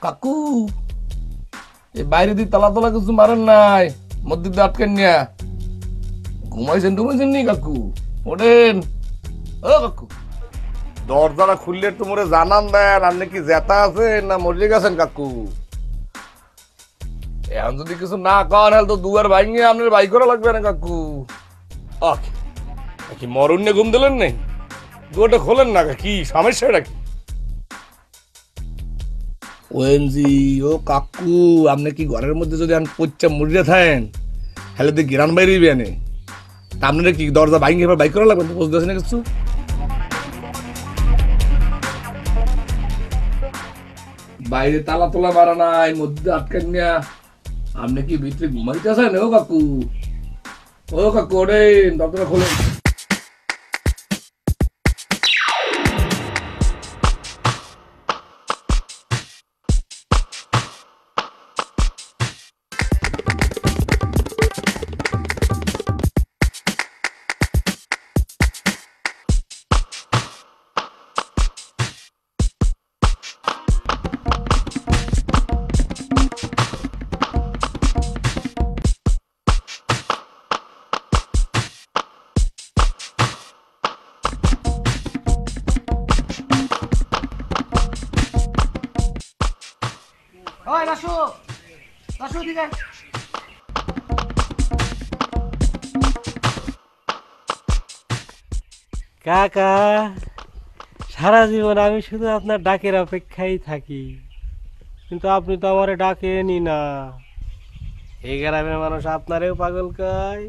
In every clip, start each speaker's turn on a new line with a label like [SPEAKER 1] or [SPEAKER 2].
[SPEAKER 1] কাকু এই বাইরে দিয়ে তালা তোলা কিছু মারেন নাই, মধ্যে দিয়ে আটকেন নিয়া। ঘুমাইছেন নি কাকু? ওঠেন ও কাকু, দরজাটা খুললে তোমরে জানান দেন আপনি কি জেতা আছেন না মরে গেছেন কাকু। এখন যদি কিছু না কন হলে তো দুয়ার ভাঙিয়ে আপনার বাই করা লাগবে না কাকু। কি মরণ নিয়ে ঘুম দিলেন নেই? দুয়ারটা খোলেন না, কি সমস্যাটা কি? ওএনজি ও কাকু, আপনি কি ঘরের মধ্যে যদি আমি পচ্চা মুড়িয়ে থাকেন তাহলে তো গিরান বাইরে আনে, তা আপনারা কি দরজা ভাঙিয়ে এবার বাইক করা লাগবে? বুঝতেছেন না কিছু? বাইরে তালা তোলা মারা নাই, মধ্যে আটকান নিয়া আপনি কি ভিতরে ঘুমাইতেছেন? ও কাকু, ও কাকু ওঠেন, দরজাটা খোলেন।
[SPEAKER 2] ওই রাসু, রাসু এদিকে আয়।
[SPEAKER 3] কাকা, সারা জীবন আমি শুধু আপনার ডাকের অপেক্ষায় থাকি, কিন্তু আপনি তো আমারে ডাকেনই না। এই গ্রামের মানুষ আপনারেও পাগল কয়,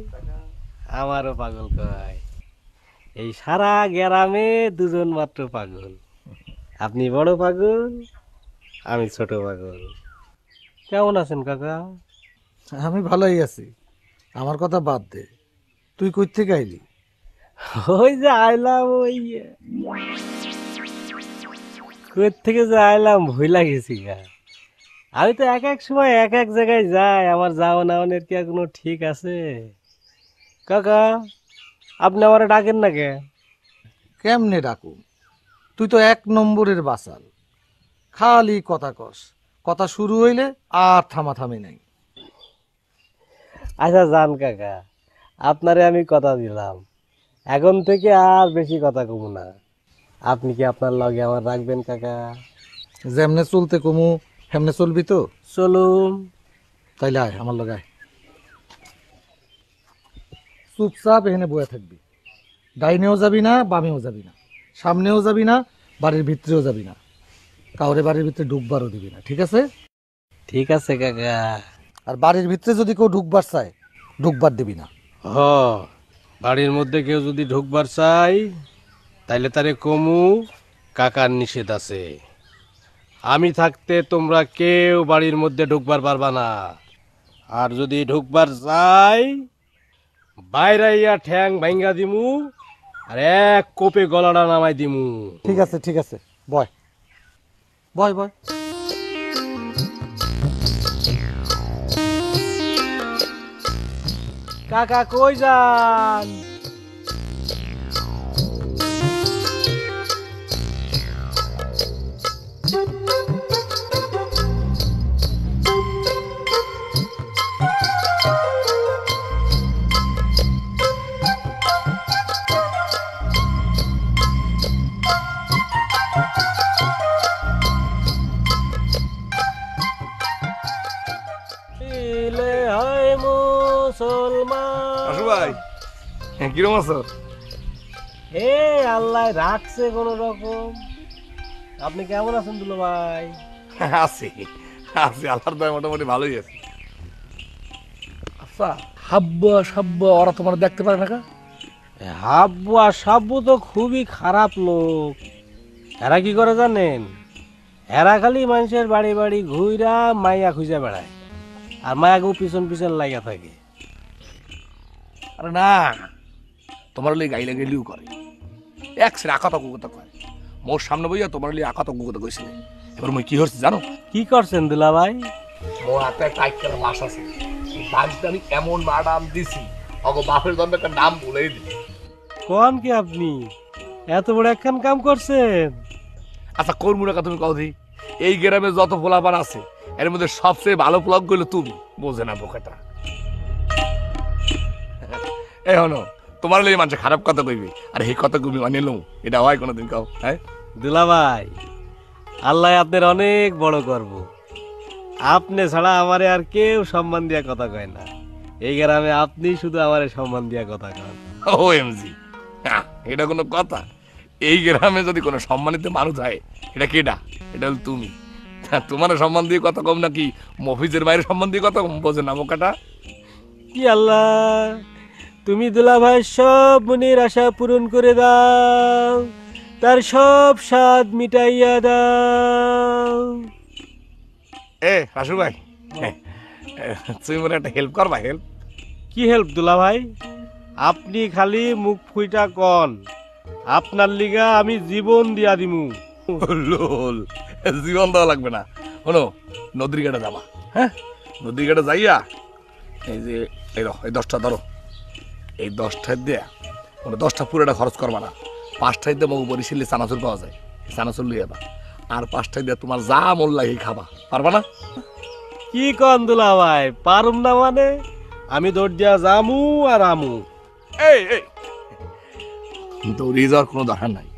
[SPEAKER 3] আমারও পাগল কয়। এই সারা গ্রামে দুজন মাত্র পাগল, আপনি বড় পাগল, আমি ছোট পাগল। কেমন আছেন কাকা?
[SPEAKER 2] আমি ভালোই আছি, আমার কথা বাদ দে। তুই কই থেকে আইলি?
[SPEAKER 3] ওই যে আইলাম, ওই কই থেকে যে আইলাম ভুইলা গেছি গা। আমি তো এক এক সময় এক এক জায়গায় যাই, আমার যাওয়া নাওয়ানের কি আর কোনো ঠিক আছে? কাকা, আপনি আমারে ডাকেন না কে?
[SPEAKER 2] কেমনে ডাকু? তুই তো এক নম্বরের বাসাল, খালি কথা কস। কথা শুরু হইলে আর থামাথামি নাই।
[SPEAKER 3] আচ্ছা যান কাকা, আপনারে আমি কথা দিলাম, এখন থেকে আর বেশি কথা কম না। আপনি কি আপনার লগে আমার রাখবেন কাকা?
[SPEAKER 2] যেমনে চলতে কমু হেমনে চলবি তো?
[SPEAKER 3] চলুন।
[SPEAKER 2] তাইলে আয় আমার লগে আয়। চুপচাপ এখানে বয়ে থাকবি, ডাইনেও যাবি না, বামেও যাবি না, সামনেও যাবি না, বাড়ির ভিতরেও যাবি না, কাউরে বাড়ির ভিতরে ঢুকবারও দিবি না, ঠিক আছে?
[SPEAKER 3] ঠিক আছে কাকা।
[SPEAKER 2] আর বাড়ির ভিতরে যদি কেউ ঢুকবার চায়, ঢুকবার দিবি না।
[SPEAKER 3] হ, বাড়ির মধ্যে কেউ যদি ঢুকবার চাই তাইলে তারে কমু কাকার নিষেধ আছে। আমি থাকতে তোমরা কেউ বাড়ির মধ্যে ঢুকবার পারবা না। আর যদি ঢুকবার চাই বাইরাইয়া ঠ্যাং ভাঙ্গা দিমু, আর এক কোপে গলাটা নামাই দিমু।
[SPEAKER 2] ঠিক আছে, ঠিক আছে, বয় বয় বয়।
[SPEAKER 3] কাকা কই যান? ইলে হয় মুসলমান।
[SPEAKER 1] আসু ভাই, কিরম আছো?
[SPEAKER 3] হে আল্লাহ রাখছে কোন রকম। আপনি কেমন আছেন দুলো ভাই?
[SPEAKER 1] আছি আছি, আল্লাহর দয় মোটামুটি ভালোই আছে। আচ্ছা, হাব্বা সাব্বা ওরা তোমার দেখতে পারে না কা?
[SPEAKER 3] হাব্বু আর সাব্বু তো খুবই খারাপ লোক। এরা কি করে জানেন? এরা খালি মানুষের বাড়ি বাড়ি ঘুইরা মাইয়া খুঁজে বেড়ায়, আর মায়াকেও পিছন পিছন লাগা থাকে।
[SPEAKER 1] আরে না, তোমার লিয়ে গাইলে গেলিও করে, এক সে আকাত কথা কয়। মোর সামনে বইয়া তোমার লিয়ে আকাত কথা কইছিল। এবার মই কি হচ্ছে জানো?
[SPEAKER 3] কি করছেন দুলা ভাই?
[SPEAKER 1] মোর হাতে একটা আইকার বাস আছে, বাসটা আমি এমন মাডাম দিছি অগো বাপের জন্য একটা নাম বলেই দিই।
[SPEAKER 3] কোন কি আপনি এত বড় একখান কাম করছেন?
[SPEAKER 1] আচ্ছা কোন মুড়া তুমি কও দি, এই গ্রামে যত পোলাপান আছে এর মধ্যে সবচেয়ে ভালো পোলাপ গুলো তুমি, বোঝে না বোকাটা। এই হনো, তোমার লেগে মানুষ খারাপ কথা কইবি, আর এই কথা কবি মানিয়ে লম, এটা হয় কোনোদিন কাও? হ্যাঁ
[SPEAKER 3] দুলাভাই, আল্লাহ আপনার অনেক বড় করব। আপনি ছাড়া আমারে আর কেউ সম্মান দিয়া কথা কয় না। এই গ্রামে আপনি শুধু আমারে সম্মান দিয়া কথা কন।
[SPEAKER 1] ও এমজি, এটা কোনো কথা? এই গ্রামে যদি কোনো সম্মানিত মানুষ হয় এটা কেডা? এটা হল তুমি। তোমার সম্মান দিয়ে কথা কম নাকি মফিজের বাইরে সম্মান দিয়ে কথা কম, বোঝে না বোকাটা?
[SPEAKER 3] কি আল্লাহ, তুমি দুলাভাই সব মনের আশা পূরণ করে দাও, তার সব স্বাদ মিটাইয়া দাও।
[SPEAKER 1] এ রাসু ভাই, তুমি মনে একটা হেল্প করবা? হেল্প?
[SPEAKER 3] কি হেল্প দুলাভাই? আপনি খালি মুখ ফুইটা কন, আপনার লিগা আমি জীবন দিয়া দিমু।
[SPEAKER 1] লোল, জীবন দেওয়া লাগবে না। শোনো, নদীর ঘাটে যাবা। হ্যাঁ, নদীর ঘাটে যাইয়া এই যে এই 10টা ধরো, এই 10টায় দিয়ে মানে 10টা পুরোটা খরচ করবা না। 5টায় দিয়ে মগু বরিশালে চানাচুর পাওয়া যায়, চানাচুর লইয়া যাবা। আর 5টায় দিয়ে তোমার যা মন লাগে খাবা, পারবা না?
[SPEAKER 3] কি কন দুলাভাই, পারুম না মানে? আমি দৌড় দিয়া যামু আর আমু।
[SPEAKER 1] এই এই দৌড়িয়ে যাওয়ার কোনো দরকার নাই।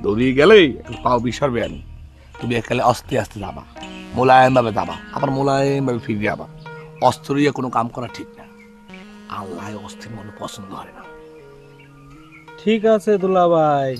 [SPEAKER 1] দৌড়িয়ে গেলেই একটু পাও বিসরবে। আমি তুমি একালে আস্তে আস্তে যাবা, মোলায়েম ভাবে যাবা, আবার মোলায়েম ভাবে ফিরে যাবা। অস্ত্র দিয়ে কোনো কাম করা ঠিক না। আল্লাহ অস্থির মনে পছন্দ করে না।
[SPEAKER 3] ঠিক আছে দুলাভাই।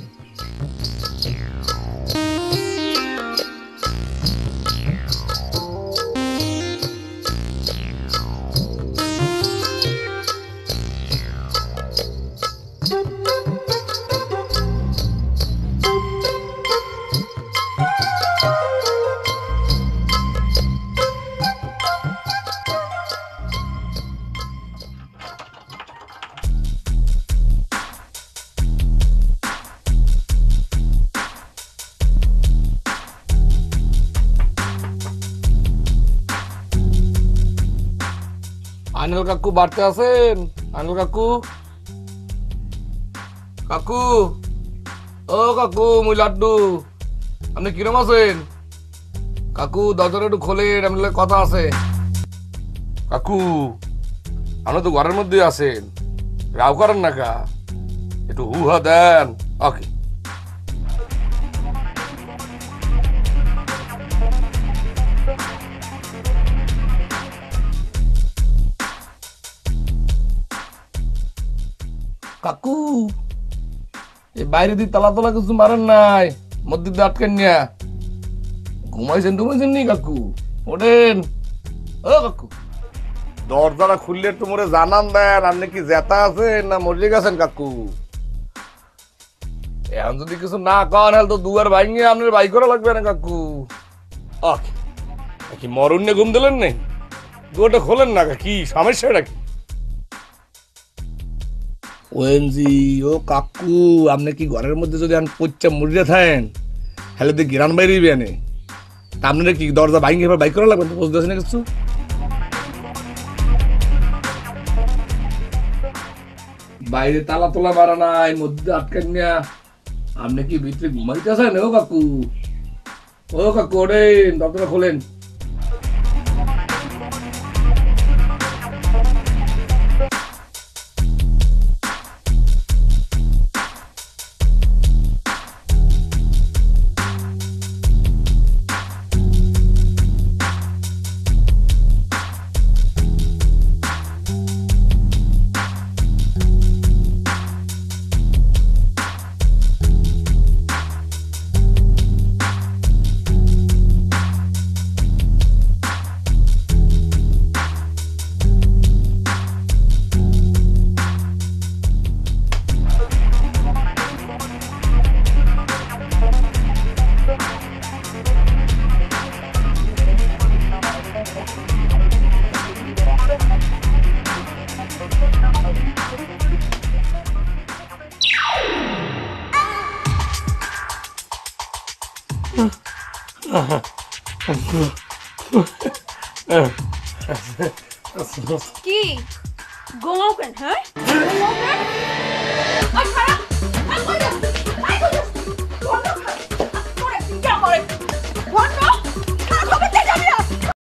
[SPEAKER 1] আনিল কাকু বাড়তে আছেন? আনিল কাকু, কাকু, ও কাকু, মুই লাড্ডু, আপনি কিরম আছেন? কাকু দরজাটা একটু খোলেন, আপনার কথা আছে। কাকু, আপনি তো ঘরের মধ্যে আছেন, রাও করেন না কা, একটু হুহা দেন। ওকে। কাকু, এই বাইরে দিয়ে তালা তোলা কিছু মারেন নাই, মধ্যে দিয়ে আটকেন নিয়া। ঘুমাইছেন নি কাকু? ওঠেন। ও কাকু, দরজাটা খুললে তোমারে জানান দেন, আপনি কি জেতা আছেন না মরে গেছেন কাকু? এখন যদি কিছু না কন হলে তো দুয়ার ভাঙিয়ে আপনার বাই করা লাগবে না কাকু। কি মরণ নিয়ে ঘুম দিলেন নে? দুয়ারটা খোলেন না, কি সমস্যাটা কি? ওএনজি, ও কাকু, আপনি কি ঘরের মধ্যে যদি পচ্চা মুড়িয়ে থাকেন তাহলে তো গিরান বাইরে আনে, তা আপনারা কি দরজা ভাঙিয়ে এবার বাইক করা লাগবে? বুঝতেছি না কিছু। বাইরে তালা তোলা মারা নাই, মধ্যে আটকান নিয়া আপনি কি ভিতরে ঘুমাইতেছেন? ও কাকু, ও কাকু, ওঠেন, দরজাটা খোলেন।
[SPEAKER 4] কি ঘুমাও কেন? হ্যাঁ ঘুমাও কেন?